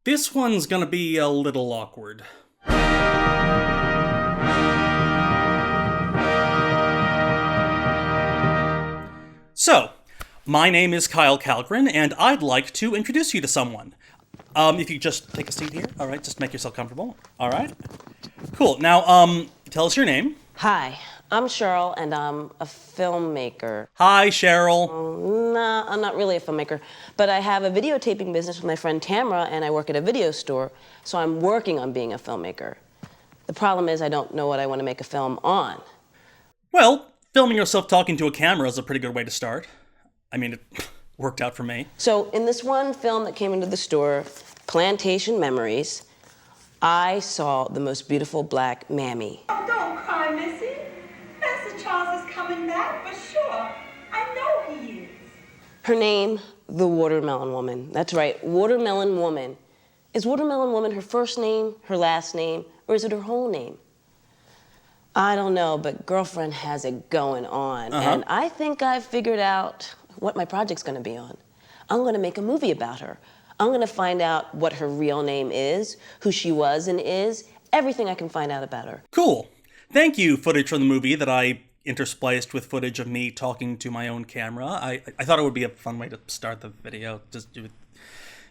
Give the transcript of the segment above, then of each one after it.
This one's gonna be a little awkward. So, my name is Kyle Calgren, and I'd like to introduce you to someone. If you just take a seat here, alright, just make yourself comfortable, alright? Cool, now, tell us your name. Hi, I'm Cheryl, and I'm a filmmaker. Hi, Cheryl. Nah, I'm not really a filmmaker, but I have a videotaping business with my friend Tamara, and I work at a video store, so I'm working on being a filmmaker. The problem is I don't know what I want to make a film on. Well, filming yourself talking to a camera is a pretty good way to start. I mean, it worked out for me. So in this one film that came into the store, Plantation Memories, I saw the most beautiful black mammy. Oh, don't cry, Missy. Master Charles is coming back for sure. I know he is. Her name, the Watermelon Woman. That's right, Watermelon Woman. Is Watermelon Woman her first name, her last name, or is it her whole name? I don't know, but girlfriend has it going on. And I think I've figured out what my project's gonna be on. I'm gonna make a movie about her. I'm gonna find out what her real name is, who she was and is, everything I can find out about her. Cool. Thank you, footage from the movie that I interspliced with footage of me talking to my own camera. I thought it would be a fun way to start the video. Just do it.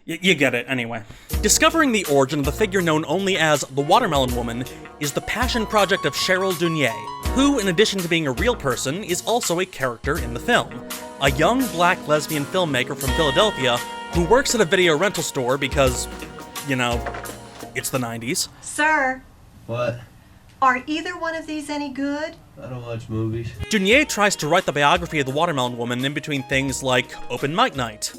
You get it, anyway. Discovering the origin of the figure known only as the Watermelon Woman is the passion project of Cheryl Jourdain, who, in addition to being a real person, is also a character in the film. A young black lesbian filmmaker from Philadelphia who works at a video rental store because, you know, it's the 90s. Sir, What? are either one of these any good? I don't watch movies. Jourdain tries to write the biography of the Watermelon Woman in between things like open mic night,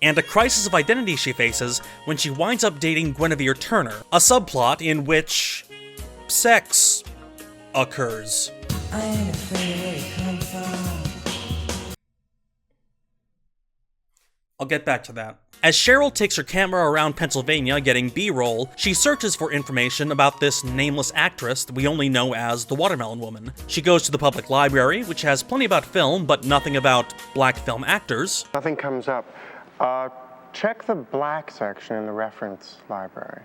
and a crisis of identity she faces when she winds up dating Guinevere Turner, a subplot in which sex occurs. I ain't afraid where you come from. I'll get back to that. As Cheryl takes her camera around Pennsylvania getting B-roll, she searches for information about this nameless actress that we only know as the Watermelon Woman. She goes to the public library, which has plenty about film, but nothing about black film actors. Nothing comes up. Check the black section in the reference library.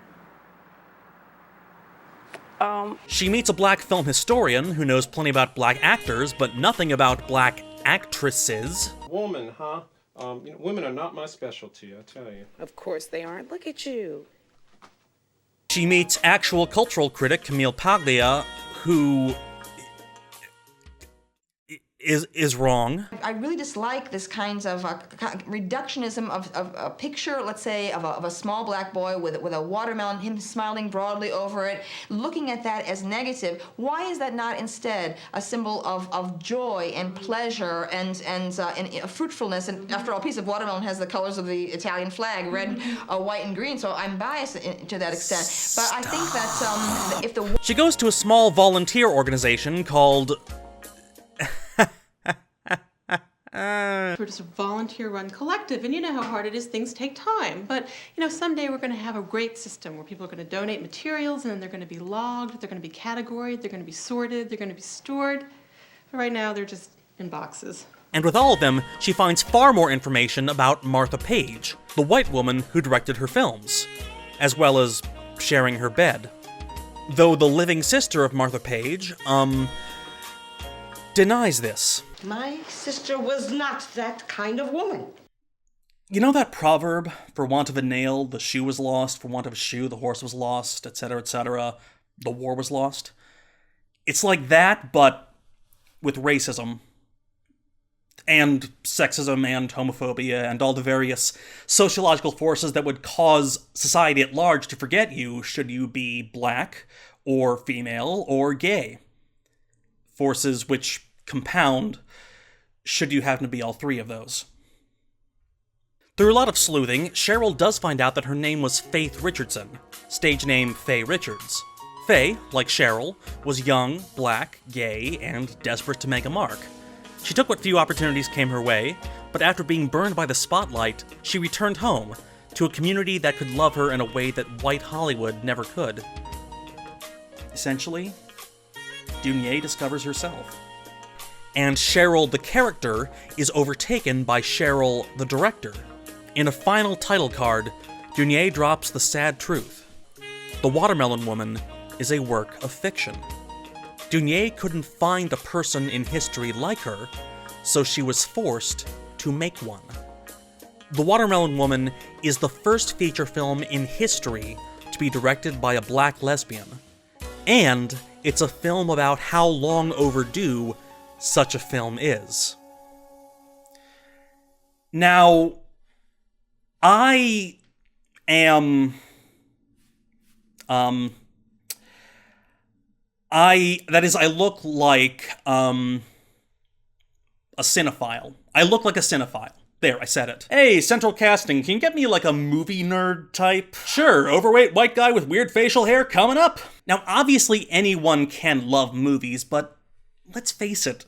She meets a black film historian who knows plenty about black actors, but nothing about black actresses. Woman, huh? Women are not my specialty, I tell you. Of course they aren't. Look at you. She meets actual cultural critic Camille Paglia, who is wrong. I really dislike this kinds of reductionism of a picture, let's say, of a small black boy with a watermelon, him smiling broadly over it, looking at that as negative. Why is that not instead a symbol of joy and pleasure and fruitfulness? And after all, a piece of watermelon has the colors of the Italian flag, red, white, and green, so I'm biased to that extent. But I think that if the... She goes to a small volunteer organization called... We're just a volunteer-run collective, and you know how hard it is. Things take time. But, you know, someday we're going to have a great system where people are going to donate materials, and then they're going to be logged, they're going to be categorized, they're going to be sorted, they're going to be stored. But right now, they're just in boxes. And with all of them, she finds far more information about Martha Page, the white woman who directed her films, as well as sharing her bed. Though the living sister of Martha Page, denies this. My sister was not that kind of woman. You know that proverb, for want of a nail, the shoe was lost, for want of a shoe, the horse was lost, etc., the war was lost? It's like that, but with racism, and sexism, and homophobia, and all the various sociological forces that would cause society at large to forget you should you be black, or female, or gay. Forces which compound should you happen to be all three of those. Through a lot of sleuthing, Cheryl does find out that her name was Faith Richardson, stage name Faye Richards. Faye, like Cheryl, was young, black, gay, and desperate to make a mark. She took what few opportunities came her way, but after being burned by the spotlight, she returned home, to a community that could love her in a way that white Hollywood never could. Essentially, Jourdain discovers herself. and Cheryl the character is overtaken by Cheryl the director. In a final title card, Jourdain drops the sad truth. The Watermelon Woman is a work of fiction. Jourdain couldn't find a person in history like her, so she was forced to make one. The Watermelon Woman is the first feature film in history to be directed by a black lesbian, and it's a film about how long overdue such a film is. Now, I am... I look like, a cinephile. I look like a cinephile. There, I said it. Hey, central casting, can you get me like a movie nerd type? Sure, overweight white guy with weird facial hair coming up. Now, obviously anyone can love movies, but let's face it,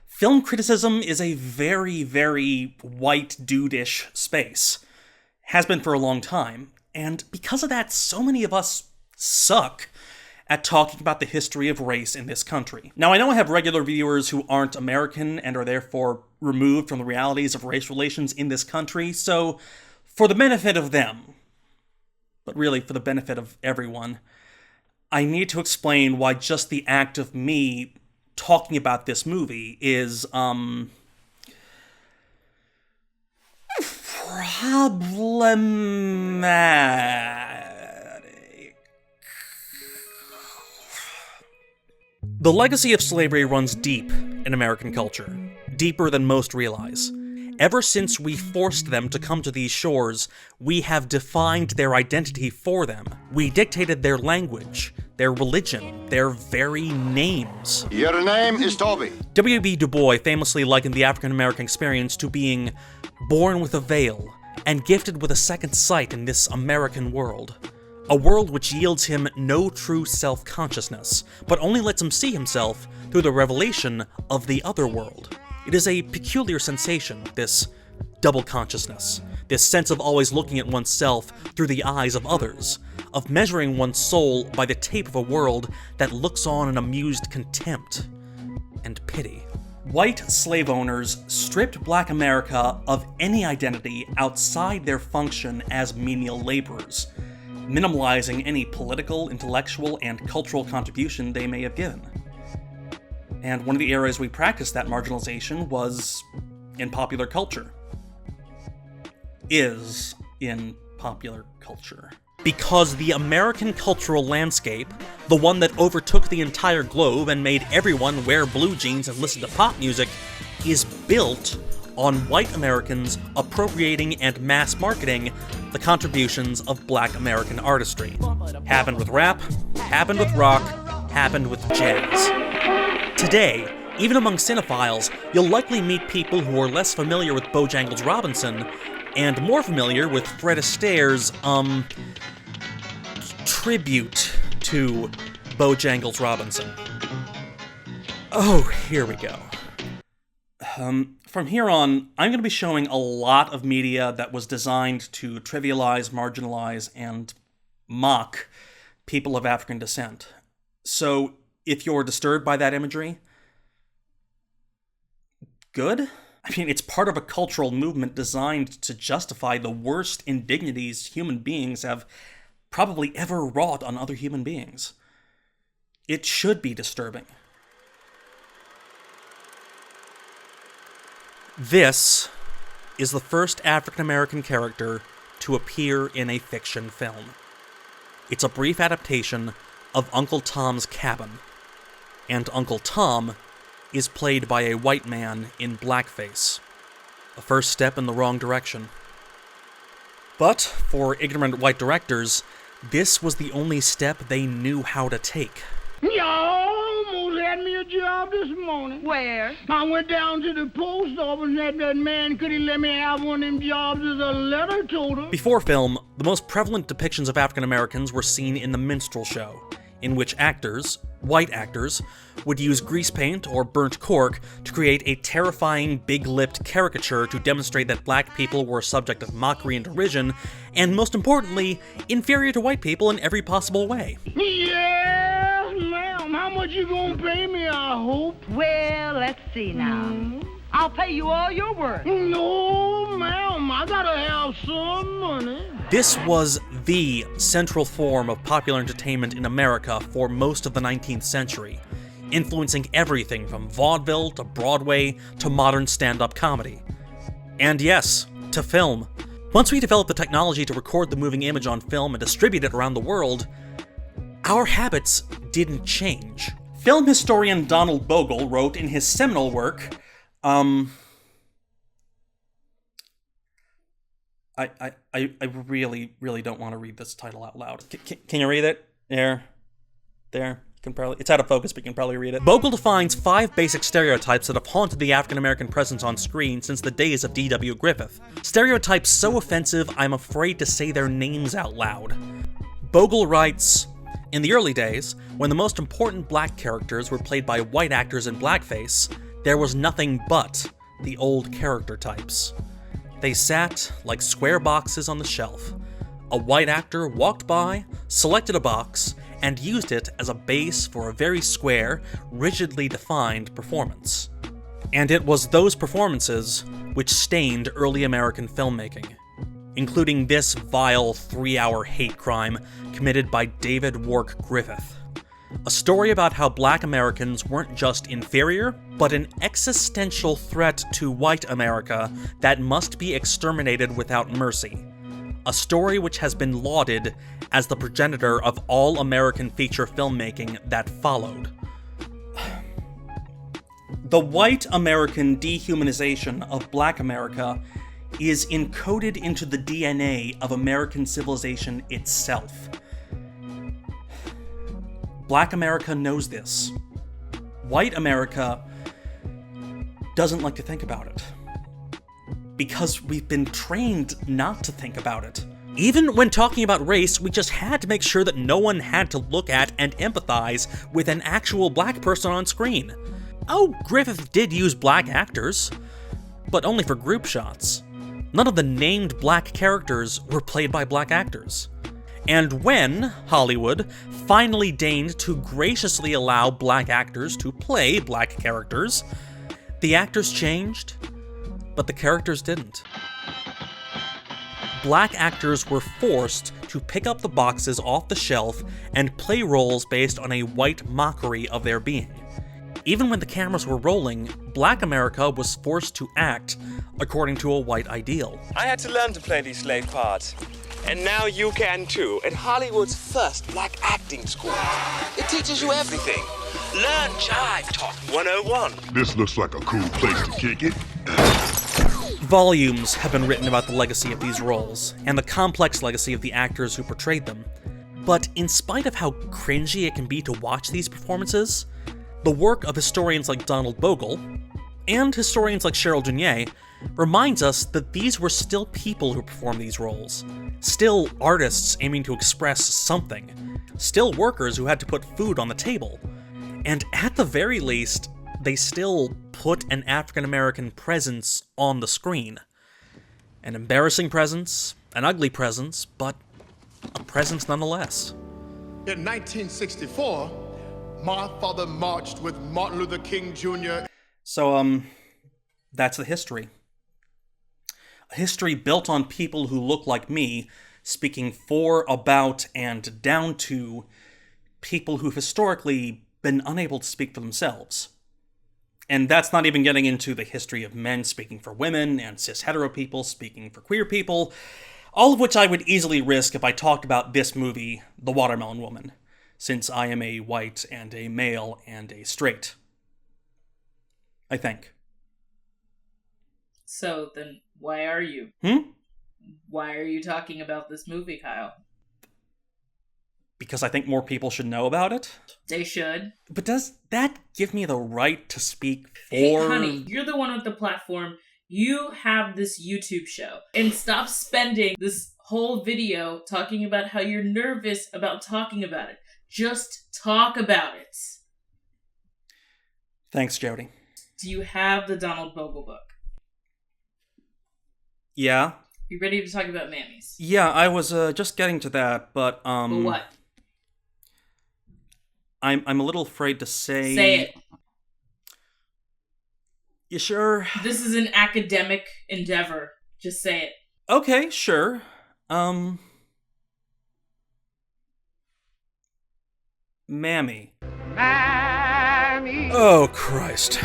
film criticism is a very, very white dude-ish space. Has been for a long time, and because of that, so many of us suck at talking about the history of race in this country. Now, I know I have regular viewers who aren't American and are therefore removed from the realities of race relations in this country, so for the benefit of them, but really for the benefit of everyone, I need to explain why just the act of me talking about this movie is, problematic. The legacy of slavery runs deep in American culture, deeper than most realize. Ever since we forced them to come to these shores, we have defined their identity for them. We dictated their language, their religion, their very names. Your name is Toby. W.B. Du Bois famously likened the African-American experience to being born with a veil and gifted with a second sight in this American world. A world which yields him no true self-consciousness, but only lets him see himself through the revelation of the other world. It is a peculiar sensation, this double consciousness, this sense of always looking at oneself through the eyes of others, of measuring one's soul by the tape of a world that looks on in amused contempt and pity. White slave owners stripped Black America of any identity outside their function as menial laborers, minimalizing any political, intellectual, and cultural contribution they may have given. And one of the areas we practiced that marginalization was in popular culture. Is in popular culture. Because the American cultural landscape, the one that overtook the entire globe and made everyone wear blue jeans and listen to pop music, is built on white Americans appropriating and mass marketing the contributions of Black American artistry. Happened with rap, happened with rock, happened with jazz. Today, even among cinephiles, you'll likely meet people who are less familiar with Bojangles Robinson and more familiar with Fred Astaire's, tribute to Bojangles Robinson. Oh, here we go. From here on, I'm going to be showing a lot of media that was designed to trivialize, marginalize, and mock people of African descent. So, if you're disturbed by that imagery, good? I mean, it's part of a cultural movement designed to justify the worst indignities human beings have probably ever wrought on other human beings. It should be disturbing. This is the first African-American character to appear in a fiction film. It's a brief adaptation of Uncle Tom's Cabin, and Uncle Tom is played by a white man in blackface. A first step in the wrong direction. But for ignorant white directors, this was the only step they knew how to take. Y'all almost had me a job this morning. Where? I went down to the post office and asked that man could he let me have one of them jobs as a letter toter. Before film, the most prevalent depictions of African Americans were seen in the minstrel show, in which actors, white actors, would use grease paint or burnt cork to create a terrifying, big-lipped caricature to demonstrate that black people were a subject of mockery and derision, and most importantly, inferior to white people in every possible way. Yes, ma'am. How much you gonna pay me, I hope? Well, let's see now. I'll pay you all your worth. No, ma'am, I gotta have some money. This was the central form of popular entertainment in America for most of the 19th century, influencing everything from vaudeville to Broadway to modern stand-up comedy. And yes, to film. Once we developed the technology to record the moving image on film and distribute it around the world, our habits didn't change. Film historian Donald Bogle wrote in his seminal work, I really, really don't want to read this title out loud. Can you read it? There. It's out of focus, but you can probably read it. Bogle defines 5 basic stereotypes that have haunted the African-American presence on screen since the days of D.W. Griffith. Stereotypes so offensive, I'm afraid to say their names out loud. Bogle writes, in the early days, when the most important black characters were played by white actors in blackface, there was nothing but the old character types. They sat like square boxes on the shelf. A white actor walked by, selected a box, and used it as a base for a very square, rigidly defined performance. And it was those performances which stained early American filmmaking, including this vile 3-hour hate crime committed by David Wark Griffith. A story about how black Americans weren't just inferior, but an existential threat to white America that must be exterminated without mercy. A story which has been lauded as the progenitor of all American feature filmmaking that followed. The white American dehumanization of black America is encoded into the DNA of American civilization itself. Black America knows this. White America doesn't like to think about it. Because we've been trained not to think about it. Even when talking about race, we just had to make sure that no one had to look at and empathize with an actual black person on screen. Oh, Griffith did use black actors, but only for group shots. None of the named black characters were played by black actors. And when Hollywood finally deigned to graciously allow black actors to play black characters, the actors changed, but the characters didn't. Black actors were forced to pick up the boxes off the shelf and play roles based on a white mockery of their being. Even when the cameras were rolling, black America was forced to act according to a white ideal. I had to learn to play these slave parts. And now you can too, at Hollywood's first black acting school. It teaches you everything. Learn Jive Talk 101. This looks like a cool place to kick it. Volumes have been written about the legacy of these roles, and the complex legacy of the actors who portrayed them. But in spite of how cringy it can be to watch these performances, the work of historians like Donald Bogle, and historians like Cheryl Dunye, reminds us that these were still people who performed these roles, still artists aiming to express something, still workers who had to put food on the table, and at the very least, they still put an African-American presence on the screen. An embarrassing presence, an ugly presence, but a presence nonetheless. In 1964, my father marched with Martin Luther King Jr. So, that's the history. A history built on people who look like me, speaking for, about, and down to people who've historically been unable to speak for themselves. And that's not even getting into the history of men speaking for women, and cis-hetero people speaking for queer people, all of which I would easily risk if I talked about this movie, The Watermelon Woman, since I am a white and a male and a straight. I think. So then why are you? Why are you talking about this movie, Kyle? Because I think more people should know about it. They should. But does that give me the right to speak for... Hey, honey, you're the one with the platform. You have this YouTube show. And stop spending this whole video talking about how you're nervous about talking about it. Just talk about it. Thanks, Jody. Do you have the Donald Bogle book? Yeah. You ready to talk about mammies? Yeah, I was just getting to that, but What? I'm a little afraid to say... Say it. You sure? This is an academic endeavor. Just say it. Okay, sure. Mammy. Mammy. Oh, Christ.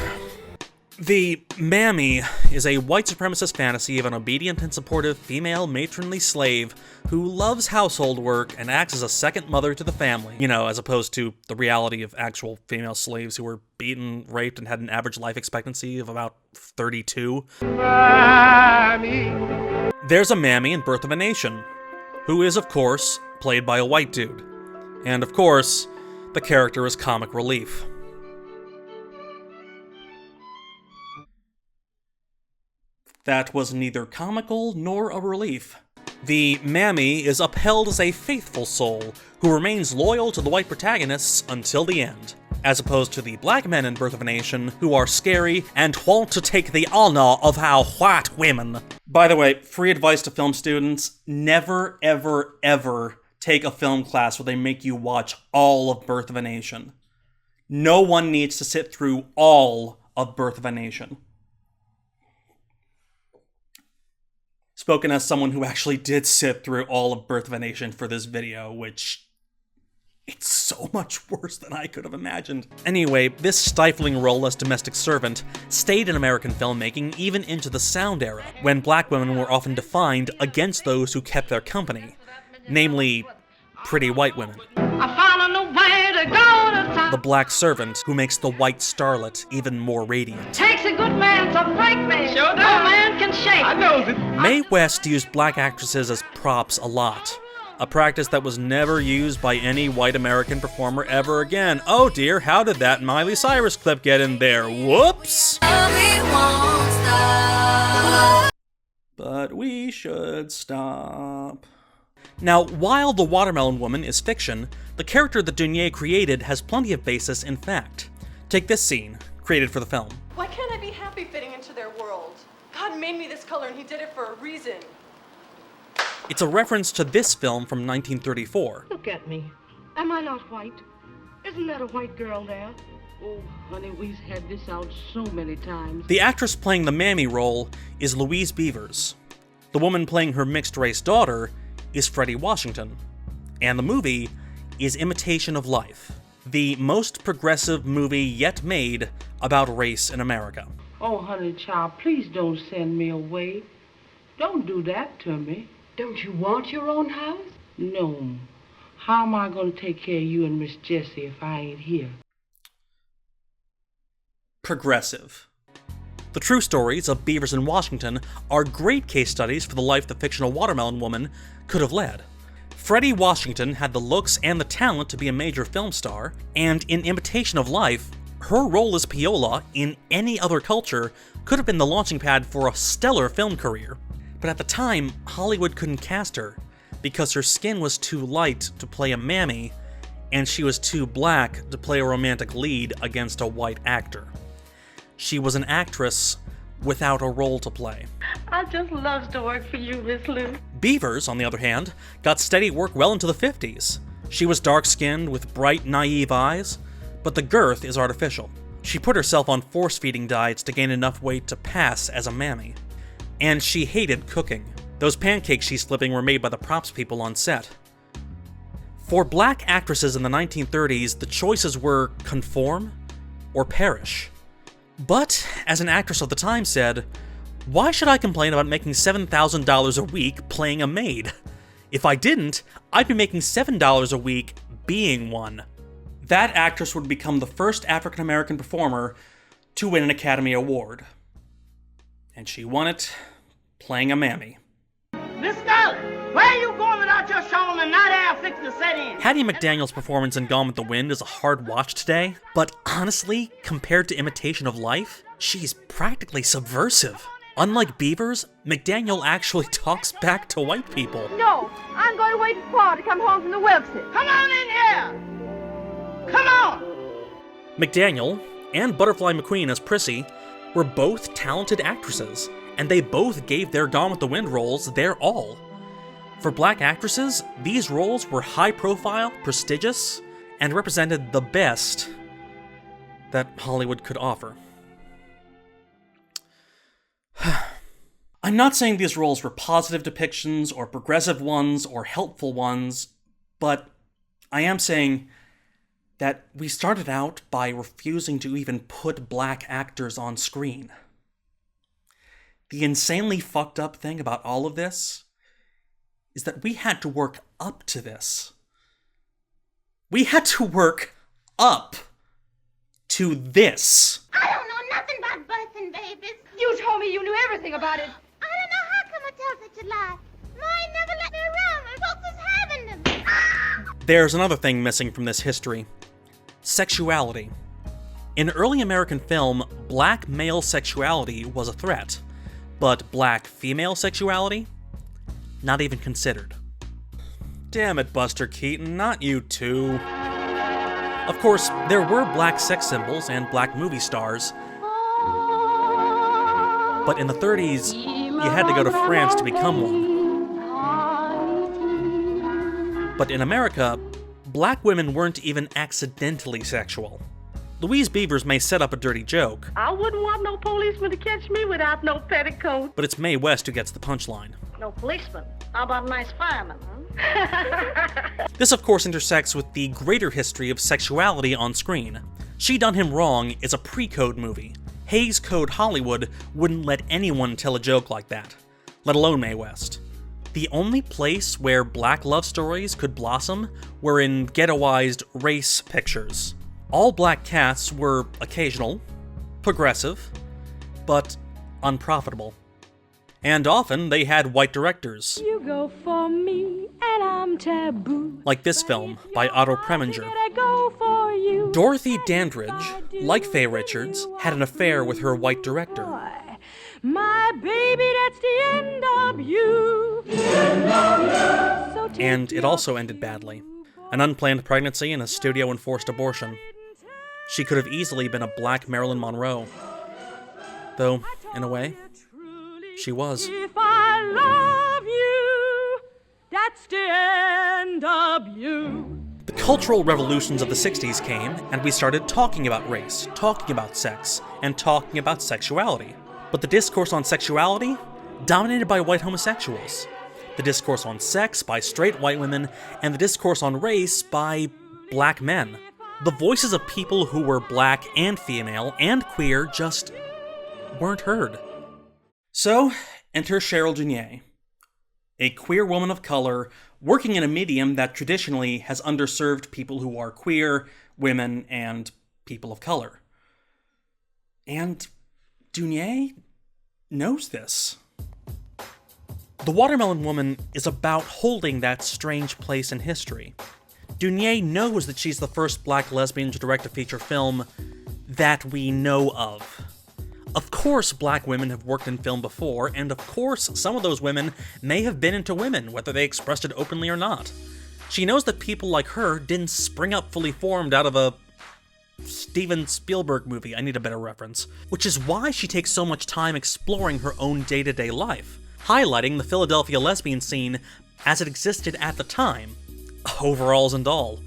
The mammy is a white supremacist fantasy of an obedient and supportive female matronly slave who loves household work and acts as a second mother to the family. You know, as opposed to the reality of actual female slaves who were beaten, raped, and had an average life expectancy of about 32. Mammy. There's a mammy in Birth of a Nation, who is, of course, played by a white dude. And, of course, the character is comic relief. That was neither comical nor a relief. The mammy is upheld as a faithful soul who remains loyal to the white protagonists until the end, as opposed to the black men in Birth of a Nation who are scary and want to take the honor of our white women. By the way, free advice to film students: never, ever, ever take a film class where they make you watch all of Birth of a Nation. No one needs to sit through all of Birth of a Nation. Spoken as someone who actually did sit through all of Birth of a Nation for this video, which... it's so much worse than I could have imagined. Anyway, this stifling role as domestic servant stayed in American filmmaking even into the sound era, when black women were often defined against those who kept their company, namely, pretty white women. I found a new way to go to town. The black servant who makes the white starlet even more radiant. Takes a good man to break me. Sure does. No man can shake. I knows it. Mae West used black actresses as props a lot, a practice that was never used by any white American performer ever again. Oh dear, how did that Miley Cyrus clip get in there? Whoops! But we should stop. Now, while The Watermelon Woman is fiction, the character that Dunier created has plenty of basis in fact. Take this scene, created for the film. Why can't I be happy fitting into their world? God made me this color and he did it for a reason. It's a reference to this film from 1934. Look at me. Am I not white? Isn't that a white girl there? Oh, honey, we've had this out so many times. The actress playing the mammy role is Louise Beavers. The woman playing her mixed-race daughter is Freddie Washington. And the movie is Imitation of Life, the most progressive movie yet made about race in America. Oh, honey, child, please don't send me away. Don't do that to me. Don't you want your own house? No. How am I going to take care of you and Miss Jessie if I ain't here? Progressive. The true stories of Beavers and Washington are great case studies for the life the fictional Watermelon Woman could have led. Freddie Washington had the looks and the talent to be a major film star, and in Imitation of Life, her role as Piola in any other culture could have been the launching pad for a stellar film career. But at the time, Hollywood couldn't cast her, because her skin was too light to play a mammy, and she was too black to play a romantic lead against a white actor. She was an actress without a role to play. I just loves to work for you, Miss Lou. Beavers, on the other hand, got steady work well into the 50s. She was dark-skinned with bright, naive eyes, but the girth is artificial. She put herself on force-feeding diets to gain enough weight to pass as a mammy. And she hated cooking. Those pancakes she's flipping were made by the props people on set. For black actresses in the 1930s, the choices were conform or perish. But, as an actress of the time said, why should I complain about making $7,000 a week playing a maid? If I didn't, I'd be making $7 a week being one. That actress would become the first African-American performer to win an Academy Award. And she won it playing a mammy. Miss Scarlett, where are you going without your shawl and night air fixing to set in? Hattie McDaniel's performance in Gone with the Wind is a hard watch today, but honestly, compared to Imitation of Life, she's practically subversive. Unlike Beavers, McDaniel actually talks back to white people. No, I'm going to wait for Pa to come home from the Wilkses. Come on in here! Come on! McDaniel, and Butterfly McQueen as Prissy, were both talented actresses, and they both gave their Gone with the Wind roles their all. For black actresses, these roles were high-profile, prestigious, and represented the best that Hollywood could offer. I'm not saying these roles were positive depictions, or progressive ones, or helpful ones, but I am saying that we started out by refusing to even put black actors on screen. The insanely fucked up thing about all of this is that we had to work up to this. We had to work up to this. I don't know nothing about births and babies. You told me you knew everything about it. I don't know how come I tell such a lie. Mine never let me around when folks was having them. There's another thing missing from this history. Sexuality. In early American film, black male sexuality was a threat, but black female sexuality? Not even considered. Damn it, Buster Keaton, not you too. Of course, there were black sex symbols and black movie stars, but in the 30s, you had to go to France to become one. But in America, black women weren't even accidentally sexual. Louise Beavers may set up a dirty joke, I wouldn't want no policeman to catch me without no petticoat. but it's Mae West who gets the punchline. No policeman. How about a nice fireman, huh? This, of course, intersects with the greater history of sexuality on screen. She Done Him Wrong is a pre-code movie. Hays Code Hollywood wouldn't let anyone tell a joke like that, let alone Mae West. The only place where black love stories could blossom were in ghettoized race pictures. All black casts were occasional, progressive, but unprofitable. And often they had white directors. You go for me and I'm taboo. Like this film by Otto Preminger. I go for you. Dorothy Dandridge, like Faye Richards, had an affair with her white director. My baby, that's the end of you. And it also ended badly. An unplanned pregnancy and a studio-enforced abortion. She could have easily been a black Marilyn Monroe. Though, in a way, she was. If I love you, that's the end of you. The cultural revolutions of the 60s came, and we started talking about race, talking about sex, and talking about sexuality. But the discourse on sexuality? Dominated by white homosexuals. The discourse on sex by straight white women, and the discourse on race by black men. The voices of people who were black and female and queer just weren't heard. So, enter Cheryl Dunye, a queer woman of color working in a medium that traditionally has underserved people who are queer, women, and people of color. And Dunye knows this. The Watermelon Woman is about holding that strange place in history. Dunye knows that she's the first black lesbian to direct a feature film that we know of. Of course, black women have worked in film before, and of course, some of those women may have been into women, whether they expressed it openly or not. She knows that people like her didn't spring up fully formed out of a Steven Spielberg movie, I need a better reference, which is why she takes so much time exploring her own day-to-day life, highlighting the Philadelphia lesbian scene as it existed at the time, overalls and all.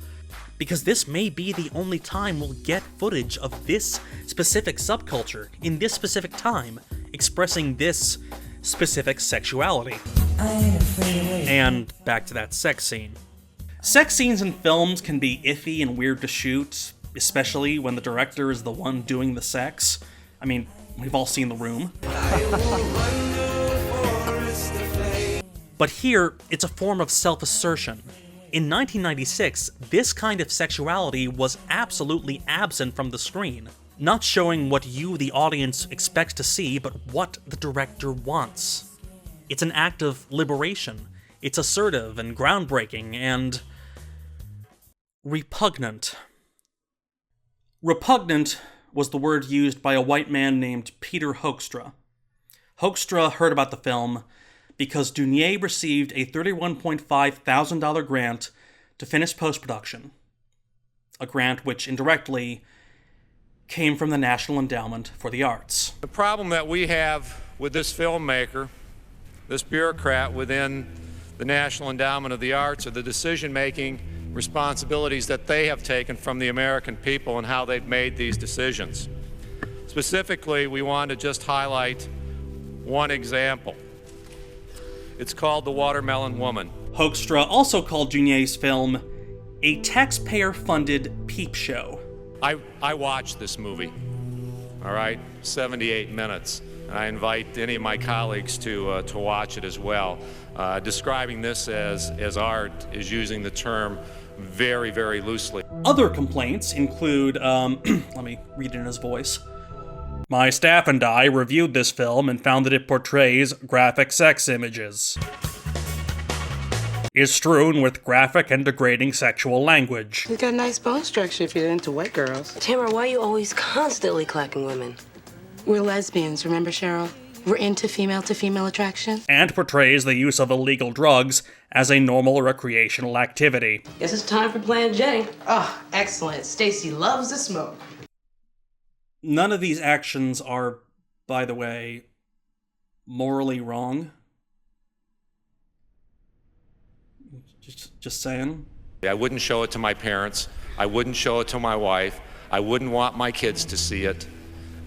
Because this may be the only time we'll get footage of this specific subculture, in this specific time, expressing this specific sexuality. And back to that sex scene. Sex scenes in films can be iffy and weird to shoot, especially when the director is the one doing the sex. I mean, we've all seen The Room. But here, it's a form of self-assertion. In 1996, this kind of sexuality was absolutely absent from the screen, not showing what you, the audience, expects to see, but what the director wants. It's an act of liberation. It's assertive and groundbreaking and repugnant. Repugnant was the word used by a white man named Peter Hoekstra. Hoekstra heard about the film because Dunye received a $31,500 grant to finish post-production, a grant which indirectly came from the National Endowment for the Arts. The problem that we have with this filmmaker, this bureaucrat within the National Endowment of the Arts, are the decision-making responsibilities that they have taken from the American people and how they've made these decisions. Specifically, we want to just highlight one example. It's called The Watermelon Woman. Hoekstra also called Jourdain's film a taxpayer-funded peep show. I watched this movie, all right, 78 minutes. And I invite any of my colleagues to watch it as well. Describing this as art is using the term very, very loosely. Other complaints include, let me read it in his voice. My staff and I reviewed this film and found that it portrays graphic sex images. Is strewn with graphic and degrading sexual language. You got a nice bone structure if you're into white girls. Tamara, why are you always constantly clacking women? We're lesbians, remember, Cheryl? We're into female-to-female attraction. And portrays the use of illegal drugs as a normal recreational activity. Guess it's time for Plan J. Oh, excellent. Stacy loves the smoke. None of these actions are, by the way, morally wrong. Just saying. I wouldn't show it to my parents. I wouldn't show it to my wife. I wouldn't want my kids to see it.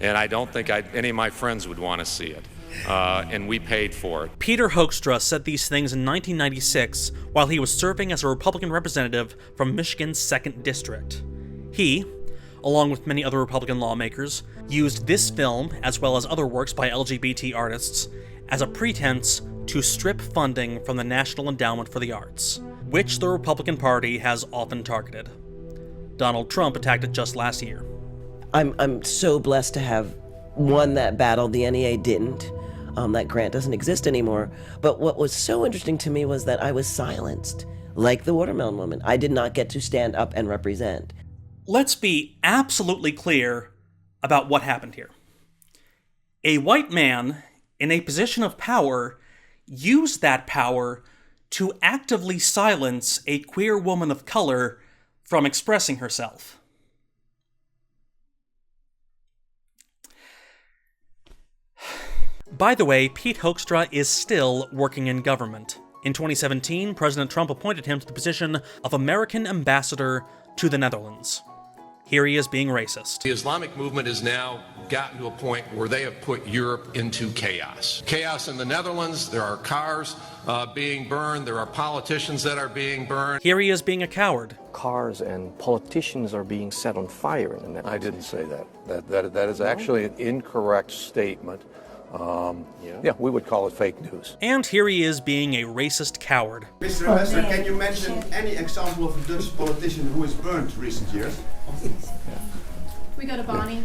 And I don't think any of my friends would want to see it. And we paid for it. Peter Hoekstra said these things in 1996 while he was serving as a Republican representative from Michigan's 2nd District. He, along with many other Republican lawmakers, used this film, as well as other works by LGBT artists, as a pretense to strip funding from the National Endowment for the Arts, which the Republican Party has often targeted. Donald Trump attacked it just last year. I'm so blessed to have won that battle. The NEA didn't. That grant doesn't exist anymore. But what was so interesting to me was that I was silenced, like the Watermelon Woman. I did not get to stand up and represent. Let's be absolutely clear about what happened here. A white man in a position of power used that power to actively silence a queer woman of color from expressing herself. By the way, Pete Hoekstra is still working in government. In 2017, President Trump appointed him to the position of American Ambassador to the Netherlands. Here he is being racist. The Islamic movement has now gotten to a point where they have put Europe into chaos. Chaos in the Netherlands, there are cars being burned, there are politicians that are being burned. Here he is being a coward. Cars and politicians are being set on fire in the Netherlands. I didn't say that. That is actually an incorrect statement. Yeah, we would call it fake news. And here he is being a racist coward. Mr. Ambassador, can you mention any example of a Dutch politician who is burned recent years? We go to Bonnie.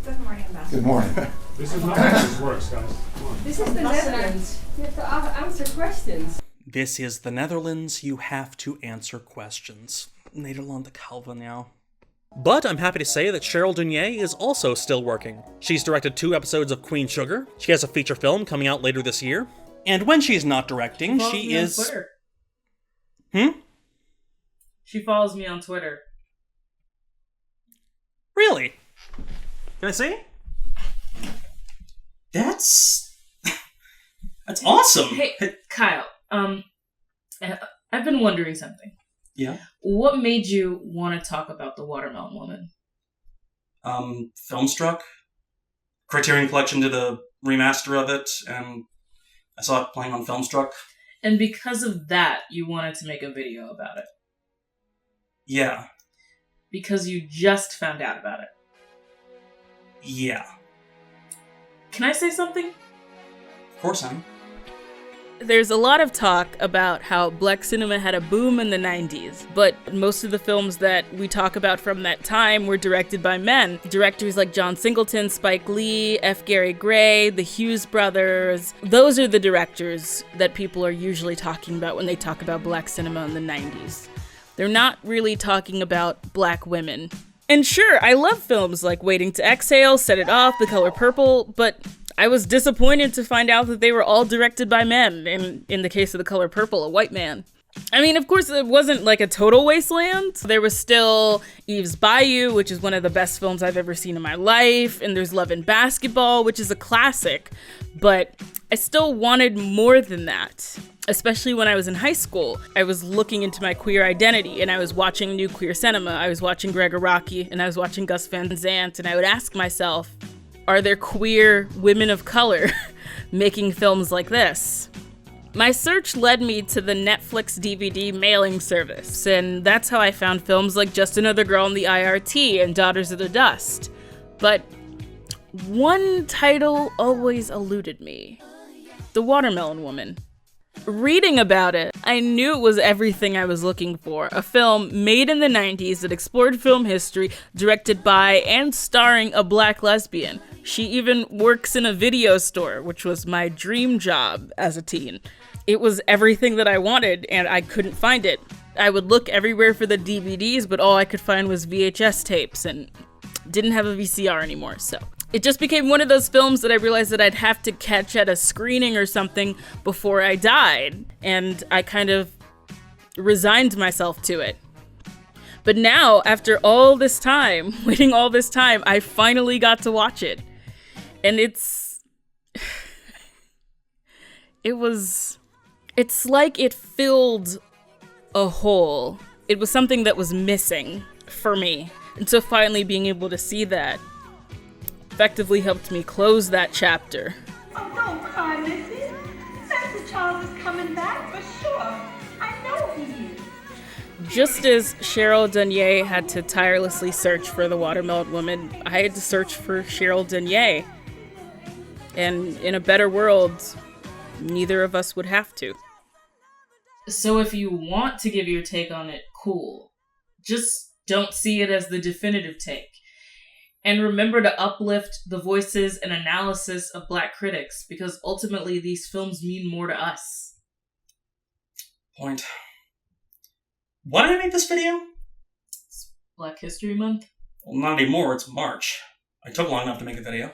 Good morning, Ambassador. Good morning. This is not how this works, guys. This is the Netherlands. You have to answer questions. This is the Netherlands. You have to answer questions. Nederland kalven now. But I'm happy to say that Cheryl Jourdain is also still working. She's directed 2 episodes of Queen Sugar. She has a feature film coming out later this year. And when she's not directing, she is... On Twitter. Hmm? She follows me on Twitter. Really? Can I see? That's awesome. Hey, Kyle, I've been wondering something. Yeah? What made you want to talk about The Watermelon Woman? Filmstruck. Criterion Collection did a remaster of it, and I saw it playing on Filmstruck. And because of that, you wanted to make a video about it? Yeah. Because you just found out about it? Yeah. Can I say something? Of course, honey. There's a lot of talk about how black cinema had a boom in the 90s, but most of the films that we talk about from that time were directed by men. Directors like John Singleton, Spike Lee, F. Gary Gray, the Hughes brothers. Those are the directors that people are usually talking about when they talk about black cinema in the 90s. They're not really talking about black women. And sure, I love films like Waiting to Exhale, Set It Off, The Color Purple, but I was disappointed to find out that they were all directed by men, and in the case of The Color Purple, a white man. I mean, of course, it wasn't like a total wasteland. There was still Eve's Bayou, which is one of the best films I've ever seen in my life, and there's Love and Basketball, which is a classic, but I still wanted more than that. Especially when I was in high school, I was looking into my queer identity, and I was watching new queer cinema. I was watching Gregg Araki, and I was watching Gus Van Sant, and I would ask myself, are there queer women of color making films like this. My search led me to the Netflix DVD mailing service, and that's how I found films like Just Another Girl in the IRT and Daughters of the Dust. But one title always eluded me: The Watermelon Woman. Reading about it, I knew it was everything I was looking for. A film made in the 90s that explored film history, directed by and starring a black lesbian. She even works in a video store, which was my dream job as a teen. It was everything that I wanted, and I couldn't find it. I would look everywhere for the DVDs, but all I could find was VHS tapes, and didn't have a VCR anymore, so. It just became one of those films that I realized that I'd have to catch at a screening or something before I died, and I kind of resigned myself to it. But now, after all this time, waiting all this time, I finally got to watch it. And it's like it filled a hole. It was something that was missing for me. And so finally being able to see that effectively helped me close that chapter. Oh, don't cry, Missy. Santa Charles is coming back for sure. I know he is. Just as Cheryl Dunye had to tirelessly search for the Watermelon Woman, I had to search for Cheryl Dunye. And in a better world, neither of us would have to. So if you want to give your take on it, cool. Just don't see it as the definitive take. And remember to uplift the voices and analysis of Black critics, because ultimately these films mean more to us. Point. Why did I make this video? It's Black History Month. Well, not anymore, it's March. I took long enough to make a video.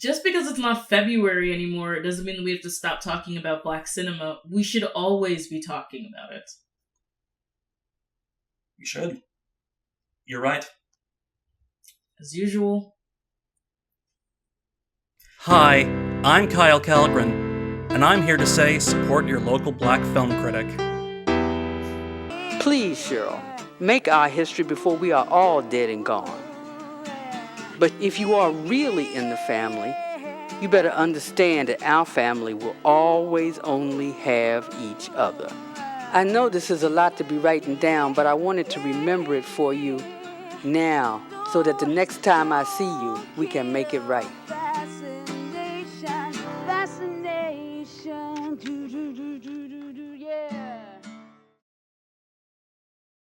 Just because it's not February anymore, it doesn't mean that we have to stop talking about Black cinema. We should always be talking about it. We should. You're right. As usual. Hi, I'm Kyle Calgren, and I'm here to say support your local Black film critic. Please, Cheryl, make our history before we are all dead and gone. But if you are really in the family, you better understand that our family will always only have each other. I know this is a lot to be writing down, but I wanted to remember it for you now, so that the next time I see you, we can make it right.